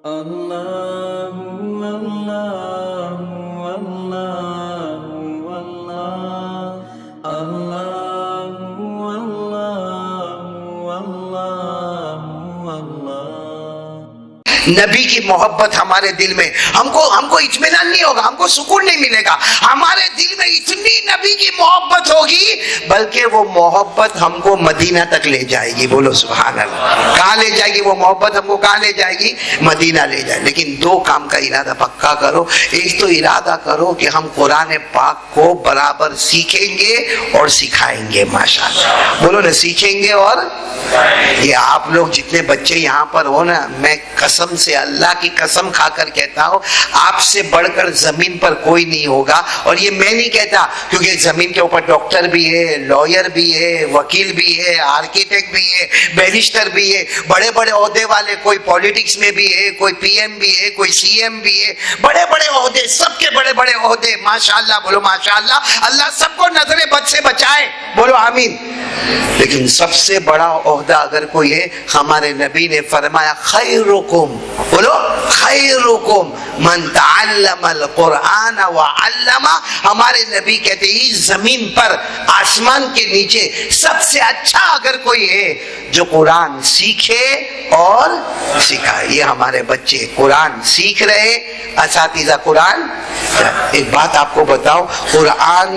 اللہ اللہ اللہ اللہ اللہ اللہ اللہ۔ نبی کی محبت ہمارے دل میں، ہم کو اطمینان نہیں ہوگا، ہم کو سکون نہیں ملے گا۔ ہمارے دل میں اتنی نبی کی محبت ہوگی بلکہ وہ محبت ہم کو مدینہ تک لے جائے گی۔ بولو سبحان اللہ۔ کہاں لے جائے گی وہ محبت؟ ہم کو کہاں لے جائے گی؟ مدینہ لے جائے۔ لیکن دو کام کا ارادہ پکا کرو۔ ایک تو ارادہ کرو کہ ہم قرآن پاک کو برابر سیکھیں گے اور سکھائیں گے۔ ماشاءاللہ بولو نا، سیکھیں گے اور یہ آپ لوگ جتنے بچے یہاں پر ہو نا، میں قسم سے اللہ کی قسم کھا کر کہتا ہوں آپ سے بڑھ کر زمین پر کوئی نہیں ہوگا۔ اور یہ میں نہیں کہتا، کیونکہ زمین کے اوپر ڈاکٹر بھی ہے، لائر بھی ہے، وکیل بھی ہے، آرکیٹیکٹ بھی ہے، بیرسٹر بھی ہے، بڑے بڑے عہدے والے، کوئی پالیٹکس میں بھی ہے، کوئی پی ایم بھی ہے، کوئی سی ایم بھی ہے، بڑے بڑے عہدے، سب کے بڑے بڑے عہدے۔ ماشاءاللہ بولو ماشاءاللہ۔ اللہ سب کو نظر بد سے بچائے، بولو آمین۔ لیکن سب سے بڑا عہدہ اگر کوئی ہے، ہمارے نبی نے فرمایا خیرکم، بولو خیرکم من تعلم القرآن وعلم۔ ہمارے نبی کہتے ہیں اس زمین پر، آسمان کے نیچے سب سے اچھا اگر کوئی ہے جو قرآن سیکھے اور سکھائے۔ یہ ہمارے بچے قرآن سیکھ رہے، اساتذہ قرآن۔ ایک بات آپ کو بتاؤ، قرآن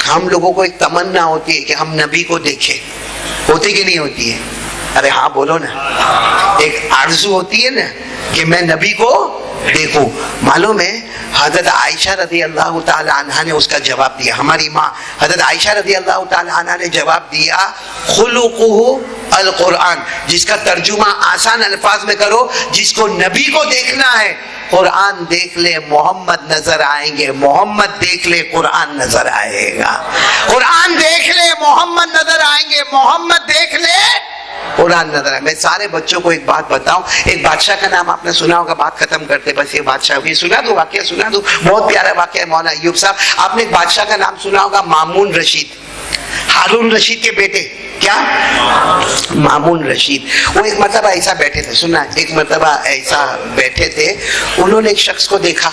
ہم لوگوں کو ایک تمنا ہوتی ہے کہ ہم نبی کو دیکھیں، ہوتی کہ نہیں ہوتی ہے؟ ارے ہاں بولو نا۔ ایک آرزو ہوتی ہے نا کہ میں نبی کو دیکھوں۔ معلوم ہے حضرت عائشہ رضی اللہ تعالی عنہ نے اس کا جواب دیا۔ ہماری ماں حضرت عائشہ رضی اللہ تعالی عنہ نے جواب دیا خلقہ القرآن، جس کا ترجمہ آسان الفاظ میں کرو، جس کو نبی کو دیکھنا ہے قرآن دیکھ لے محمد نظر آئیں گے، محمد دیکھ لے قرآن نظر آئے گا، قرآن دیکھ لے محمد نظر آئیں گے، محمد دیکھ لے قرآن نظر آئے۔ میں سارے بچوں کو ایک بات بتاؤں، ایک بادشاہ کا نام آپ نے سنا ہوگا، بات ختم کرتے بس یہ بادشاہ یہ سنا دو، واقعہ سنا دو، بہت پیارا واقعہ ہے مولانا ایوب صاحب۔ آپ نے ایک بادشاہ کا نام سنا ہوگا مامون رشید، ہارون رشید کے بیٹے، کیا مامون رشید۔ وہ ایک مرتبہ ایسا بیٹھے تھے، سننا، ایک مرتبہ ایسا بیٹھے تھے، انہوں نے ایک شخص کو دیکھا،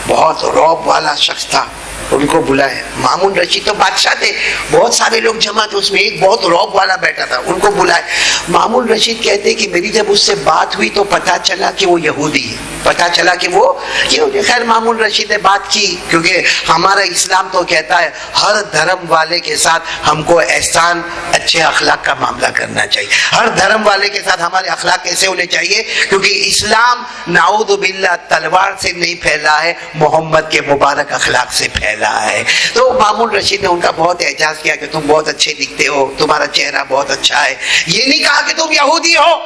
بہت رعب والا شخص تھا، ان کو بلایا۔ مامون رشید تو بادشاہ تھے، بہت سارے لوگ جمع تھے، اس میں ایک بہت رعب والا بیٹھا تھا، ان کو بلایا۔ مامون رشید کہتے کہ میری جب اس سے بات ہوئی تو پتا چلا کہ وہ یہودی ہے، پتا چلا کہ وہ یہودی۔ خیر مامون رشید نے بات کی، کیونکہ ہمارا اسلام تو کہتا ہے ہر دھرم والے کے ساتھ ہم کو احسان، اچھے اخلاق کا معاملہ کرنا چاہیے۔ ہر دھرم والے کے ساتھ ہمارے اخلاق کیسے ہونے چاہیے؟ کیونکہ اسلام نعوذ باللہ تلوار سے نہیں پھیلا ہے، محمد کے مبارک اخلاق سے پھیلا ہے۔ تو مامون رشید نے ان کا بہت اعزاز کیا کہ تم بہت اچھے دکھتے ہو، تمہارا چہرہ بہت اچھا ہے۔ یہ نہیں کہا کہ تم یہودی ہو،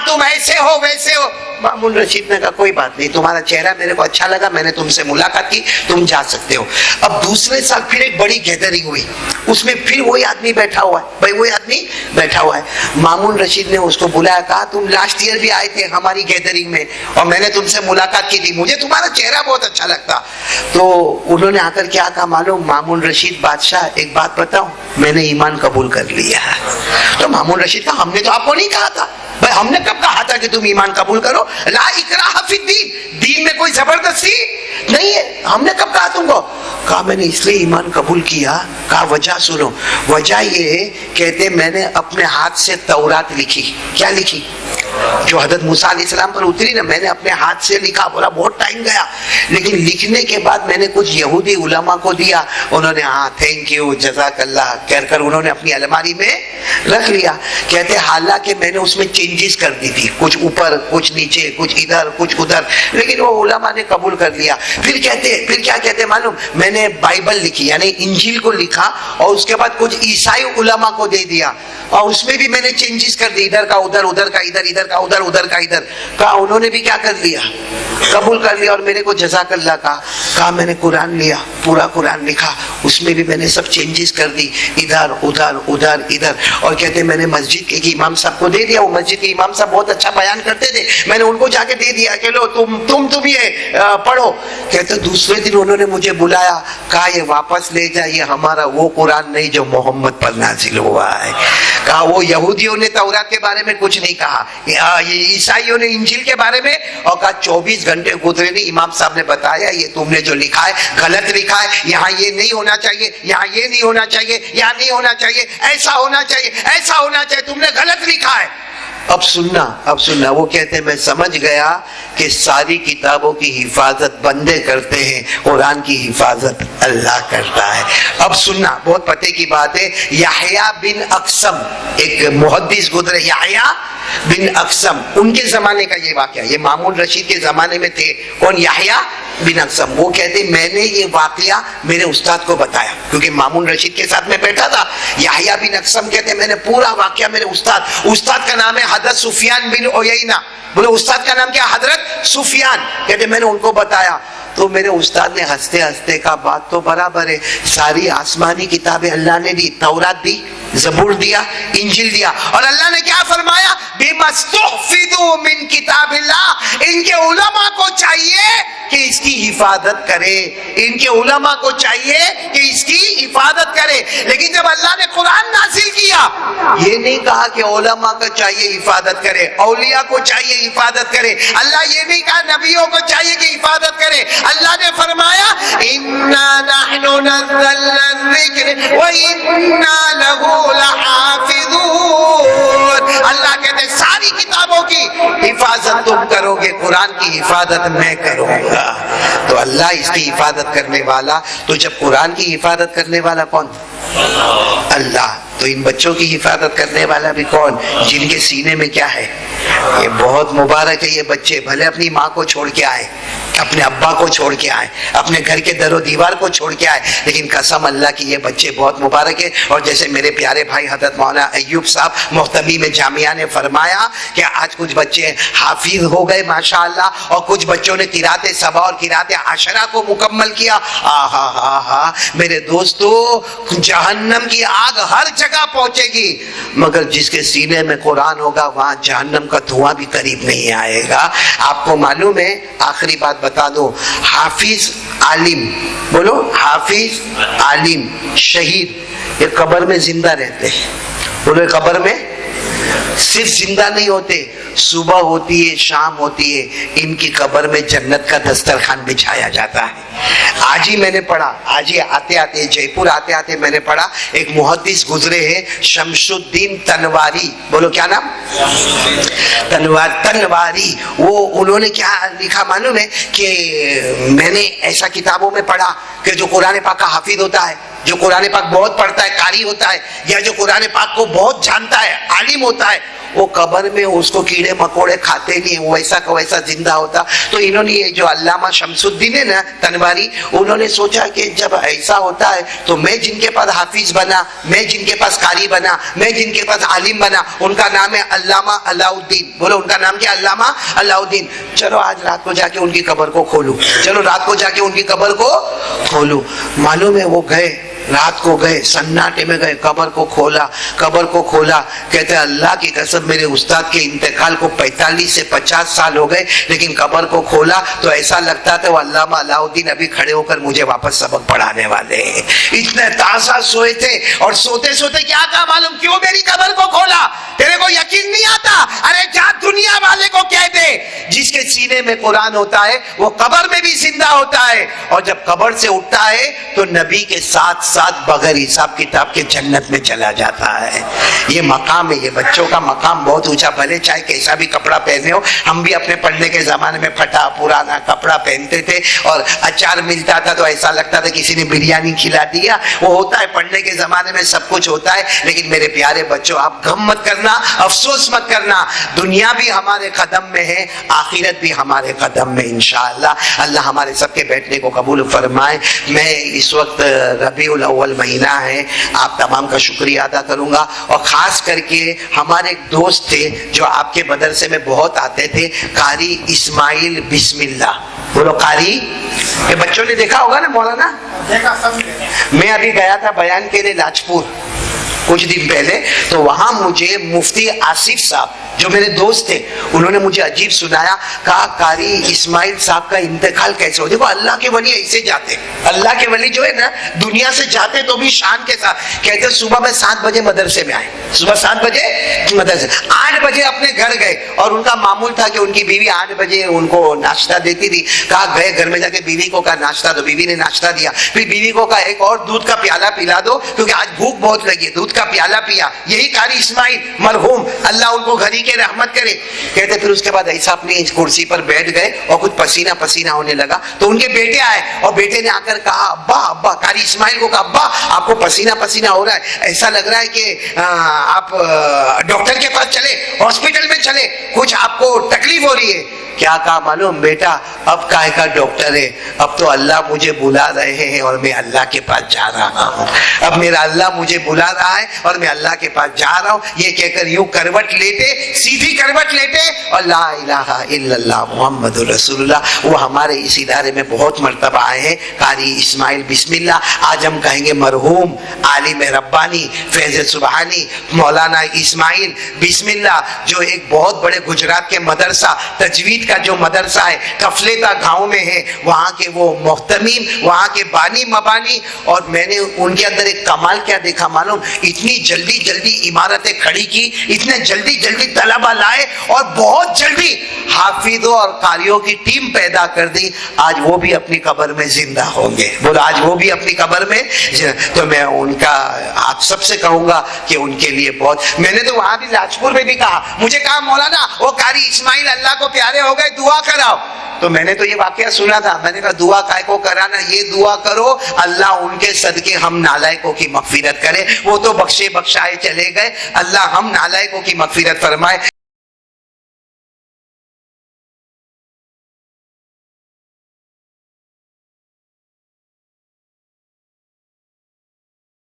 تم ایسے ہو ویسے ہو۔ مامون رشید نے کہا کوئی بات نہیں، تمہارا چہرہ میرے کو اچھا لگا، میں نے تم سے ملاقات کی، تم جا سکتے ہو۔ اب دوسرے سال پھر ایک بڑی گیدرنگ ہوئی، اس میں پھر وہی آدمی بیٹھا ہوا ہے، بھائی وہی آدمی بیٹھا ہوا ہے۔ مامون رشید نے اس کو بلایا، کہا تم لاسٹ ایئر بھی آئے تھے ہماری گیدرنگ میں اور میں نے تم سے ملاقات کی تھی، مجھے تمہارا چہرہ بہت اچھا لگتا۔ تو انہوں نے آ کر کیا کہا معلوم؟ مامون رشید بادشاہ ایک بات بتاؤں، میں نے ایمان قبول کر لیا۔ تو مامون رشید کہا ہم نے تو آپ کو نہیں کہا تھا، بھائی ہم نے کب کہا تھا کہ تم ایمان قبول کرو؟ لا اکراہ فی الدین، دین میں کوئی زبردستی نہیں ہے، ہم نے کب کہا تم کو؟ کہا میں نے اس لیے ایمان قبول کیا۔ کہا وجہ سنو، وجہ یہ ہے، کہتے میں نے اپنے ہاتھ سے تورات لکھی۔ کیا لکھی؟ جو حضرت موسیٰ علیہ السلام پر اتری نا، میں نے اپنے ہاتھ سے لکھا، بولا بہت ٹائم گیا، لیکن لکھنے کے بعد میں نے کچھ یہودی علماء کو دیا، انہوں نے ہاں تھینک یو جزاک اللہ کہہ کر انہوں نے اپنی الماری میں رکھ لیا۔ کہتے حالانکہ میں نے اس میں چینجز کر دی تھی، کچھ اوپر کچھ نیچے، کچھ ادھر کچھ ادھر، لیکن وہ علماء نے قبول کر لیا۔ پھر کیا کہتے معلوم؟ میں نے بائبل لکھی، یعنی انجیل کو لکھا اور اس کے بعد کچھ عیسائی علماء کو دے دیا، اور اس میں بھی میں نے چینجز کر دی، ادھر کا ادھر، ادھر کا ادھر، ادھر کا ادھر، ادھر کا ادھر۔ کہا انہوں نے بھی کیا کر لیا؟ قبول کر لیا، اور میرے کو جزاک اللہ کہا۔ کہا میں نے قرآن لیا، پورا قرآن لکھا، اس میں بھی میں نے سب چینجز کر دی، ادھر ادھر ادھر ادھر، اور کہتے میں نے مسجد کے امام صاحب کو دے دیا، وہ مسجد کے امام صاحب بہت اچھا بیان کرتے تھے، میں نے ان کو جا کے دے دیا کہ لو تم یہ پڑھو۔ کہتے دوسرے دن انہوں نے مجھے بلایا، کہا یہ واپس لے جا، یہ ہمارا وہ قرآن نہیں جو محمد پر نازل ہوا ہے۔ کہا وہ یہودیوں نے تورات کے بارے میں کچھ نہیں کہا، یہ عیسائیوں نے انجیل کے بارے میں اور کہا 24 گھنٹے گزرے نہیں، امام صاحب نے بتایا یہ تم نے جو لکھا ہے غلط لکھا ہے، یہاں یہ نہیں ہونا چاہیے، یہاں یہ نہیں ہونا چاہیے، یہاں نہیں ہونا چاہیے، ایسا ہونا چاہیے، ایسا ہونا چاہیے، تم نے غلط لکھا ہے۔ اب سننا وہ کہتے ہیں میں سمجھ گیا کہ ساری کتابوں کی حفاظت بندے کرتے ہیں، قرآن کی حفاظت اللہ کرتا ہے۔ اب سننا، بہت پتے کی بات ہے، یحییٰ بن اقسم ایک محدث گزرے، یحییٰ بن اقسم، ان کے زمانے کا یہ واقعہ، یہ مامون رشید کے زمانے میں تھے، کون؟ یحییٰ بن اقسم۔ وہ کہتے میں نے یہ واقعہ میرے استاد کو بتایا، کیونکہ مامون رشید کے ساتھ میں بیٹھا تھا۔ یحییٰ بن اقسم کہتے میں نے پورا واقعہ میرے استاد کا نام ہے حضرت سفیان بن عیینہ، بولے استاد کا نام کیا؟ حضرت سفیان۔ کہتے میں نے ان کو بتایا تو میرے استاد نے ہنستے ہنستے کہا بات تو برابر ہے، ساری آسمانی کتابیں اللہ نے دی، تورات دی، زبور دیا، انجیل دیا، اور اللہ نے کیا فرمایا؟ بِمَسْتُحْفِظُوا مِنْ کتاب اللہ۔ ان کے علماء کو چاہیے کہ اس کی حفاظت کرے، ان کے علماء کو چاہیے کہ اس کی حفاظت کرے۔ لیکن جب اللہ نے قرآن نازل کیا، یہ نہیں کہا کہ علماء کو چاہیے حفاظت کرے، اولیاء کو چاہیے حفاظت کرے، اللہ یہ نہیں کہا نبیوں کو چاہیے کہ حفاظت کرے۔ اللہ نے فرمایا اِنَّا نَحْنُ نَزَّلْنَا الذِّكْرَ وَإِنَّا لَهُ لَحَافِظُونَ۔ اللہ کہتے ساری کتابوں کی حفاظت تم کرو گے، قرآن کی حفاظت میں کروں گا۔ تو اللہ اس کی حفاظت کرنے والا، تو جب قرآن کی حفاظت کرنے والا کون؟ اللہ۔ تو ان بچوں کی حفاظت کرنے والا بھی کون؟ جن کے سینے میں کیا ہے؟ یہ بہت مبارک ہے، یہ بچے بھلے اپنی ماں کو چھوڑ کے آئے، اپنے ابا کو چھوڑ کے آئے، اپنے گھر کے در و دیوار کو چھوڑ کے آئے، لیکن قسم اللہ کی یہ بچے بہت مبارک ہے۔ اور جیسے میرے پیارے بھائی حضرت مولانا ایوب صاحب محتمی میں جامعہ نے فرمایا کہ آج کچھ بچے حافظ ہو گئے ماشاءاللہ، اور کچھ بچوں نے قرات سبا اور قرات عشرہ کو مکمل کیا۔ میرے دوستو، جہنم کی آگ ہر جگہ پہنچے گی، مگر جس کے سینے میں قرآن ہوگا وہاں جہنم کا دھواں بھی قریب نہیں آئے گا۔ آپ کو معلوم ہے، آخری بات بتا دو، حافظ عالم، بولو حافظ عالم شہید، یہ قبر میں زندہ رہتے ہیں، بولو قبر میں صرف زندہ نہیں ہوتے، صبح ہوتی ہے، شام ہوتی ہے، ان کی قبر میں جنت کا دسترخوان بچھایا جاتا ہے۔ آج ہی میں نے پڑھا، آج ہی آتے جے پور آتے میں نے پڑھا، ایک محدث گزرے ہیں شمس الدین تنواری، بولو کیا نام؟ تنواری۔ وہ انہوں نے کیا لکھا معلوم ہے کہ میں نے ایسا کتابوں میں پڑھا کہ جو قرآن پاک کا حافظ ہوتا ہے، جو قرآن پاک بہت پڑھتا ہے، قاری ہوتا ہے، یا جو قرآن پاک کو بہت جانتا ہے، عالم ہوتا ہے، وہ قبر میں اس کو کیڑے مکوڑے کھاتے نہیں ہیں، ویسا کا ویسا زندہ ہوتا۔ تو انہوں نے یہ جو علامہ شمس الدین ہے نا تنواری، انہوں نے سوچا کہ جب ایسا ہوتا ہے تو میں جن کے پاس حافظ بنا، میں جن کے پاس قاری بنا، میں جن کے پاس عالم بنا، ان کا نام ہے علامہ علاء الدین، بولو ان کا نام کیا؟ علامہ علاء الدین۔ چلو آج رات کو جا کے ان کی قبر کو کھولوں، چلو رات کو جا کے ان کی قبر کو کھولوں۔ معلوم ہے وہ گئے، رات کو گئے، سناٹے میں گئے، قبر کو کھولا، کہتے اللہ کی قسم میرے استاد کے انتقال کو 45 سے 50 سال ہو گئے، لیکن قبر کو کھولا تو ایسا لگتا تھا وہ علامہ علاء الدین ابھی کھڑے ہو کر مجھے واپس سبق پڑھانے والے ہیں، اتنے تازہ سوئے تھے۔ اور سوتے سوتے کیا کہا معلوم؟ کیوں میری قبر کو کھولا؟ تیرے کو یقین نہیں آتا؟ ارے جا دنیا والے کو کہہ دے، جس کے سینے میں قرآن ہوتا ہے وہ قبر میں بھی زندہ ہوتا ہے، اور جب قبر سے اٹھتا ہے تو نبی کے ساتھ بغیر حساب کتاب کے جنت میں چلا جاتا ہے۔ یہ مقام ہے، یہ بچوں کا مقام بہت اونچا، بھلے چاہے کیسا بھی کپڑا پہنے ہو۔ ہم بھی اپنے پڑھنے کے زمانے میں پھٹا پرانا کپڑا پہنتے تھے، اور اچار ملتا تھا تو ایسا لگتا تھا کسی نے بریانی کھلا دیا۔ وہ ہوتا ہے، پڑھنے کے زمانے میں سب کچھ ہوتا ہے، لیکن میرے پیارے بچوں آپ غم مت کرنا، افسوس مت کرنا، دنیا بھی ہمارے قدم میں ہے، آخرت بھی ہمارے قدم میں انشاءاللہ۔ اللہ ہمارے سب کے بیٹھنے کو قبول فرمائے۔ میں اس وقت ربیع الاول مہینہ ہے، آپ تمام کا شکریہ ادا کروں گا، اور خاص کر کے ہمارے ایک دوست تھے جو آپ کے مدرسے میں بہت آتے تھے، قاری اسماعیل بسم اللہ، بولو قاری، یہ بچوں نے دیکھا ہوگا نا مولانا؟ میں ابھی گیا تھا بیان کے لیے لاجپور کچھ دن پہلے، تو وہاں مجھے مفتی آصف صاحب جو میرے دوست تھے انہوں نے مجھے عجیب سنایا, کہا قاری اسماعیل صاحب کا انتقال کیسے ہو. دیکھو اللہ کے ولی ایسے جاتے, اللہ کے ولی جو ہے نا دنیا سے جاتے تو بھی شان کے ساتھ. کہتے صبح میں 7 بجے مدرسے میں آئے, صبح 7 بجے مدرسے, 8 بجے اپنے گھر گئے, اور ان کا معمول تھا کہ ان کی بیوی 8 بجے ان کو ناشتہ دیتی تھی. کہا گئے گھر میں جا کے بیوی کو کہا ناشتہ دو, بیوی نے ناشتہ دیا. پھر بیوی کو کہا ایک اور دودھ کا پیالہ پلا دو کیونکہ آج بھوک بہت لگی ہے. دودھ کا پیالہ پیا. یہی قاری اسماعیل مرحوم, اللہ ان کو گھری کے رحمت کرے. کہتے پھر اس کے بعد ایسا اپنی کرسی پر بیٹھ گئے اور کچھ پسینہ پسینہ ہونے لگا تو ان کے بیٹے آئے, اور بیٹے نے آ کر کہا ابا ابا, قاری اسماعیل کو کہا ابا آپ کو پسینہ پسینہ ہو رہا ہے, ایسا لگ رہا ہے کہ آپ ڈاکٹر کے پاس چلے, ہاسپٹل میں چلے, کچھ آپ کو تکلیف ہو رہی ہے. کیا کہا معلوم, بیٹا اب کاہے کا ڈاکٹر ہے, اب تو اللہ مجھے بلا رہے ہیں اور میں اللہ کے پاس جا رہا ہوں. اب میرا اللہ مجھے بلا رہا ہے اور میں اللہ کے پاس جا رہا ہوں. یہ کہہ کر یوں کروٹ لیتے, سیدھی کروٹ لیتے, اور لا الہ الا اللہ محمد رسول اللہ. وہ ہمارے اس ادارے میں بہت مرتبہ آئے ہیں. قاری اسماعیل بسم اللہ, آج ہم کہیں گے مرحوم عالم ربانی فیض سبحانی مولانا اسماعیل بسم اللہ, جو ایک بہت بڑے گجرات کے مدرسہ تجوید کا جو مدرسہ ہے کفلیتا گاؤں میں ہے, وہاں کے وہ محتمین, وہاں کے بانی مبانی. اور میں نے ان کے اندر ایک کمال کیا دیکھا معلوم, اتنی جلدی جلدی عمارتیں کھڑی کی, اتنے جلدی جلدی طلبہ لائے, اور بہت جلدی حافظوں اور قاریوں کی ٹیم پیدا کر دی. آج وہ بھی اپنی قبر میں زندہ ہوں گے, بولو آج وہ بھی اپنی قبر میں. تو میں ان کا آپ سب سے کہوں گا کہ ان کے لیے بہت, میں نے تو وہاں بھی لاجپور میں بھی کہا, مجھے کہا مولانا وہ قاری اسماعیل اللہ کو پیارے ہو گئے, دعا کراؤ. تو میں نے تو یہ واقعہ سنا تھا, میں نے کہا دعا کائے کو کرانا, یہ دعا کرو اللہ ان کے صدقے ہم نالائقوں کی مغفرت کرے. وہ تو بخشے بخشائے چلے گئے, اللہ ہم نالائقوں کی مغفرت فرمائے.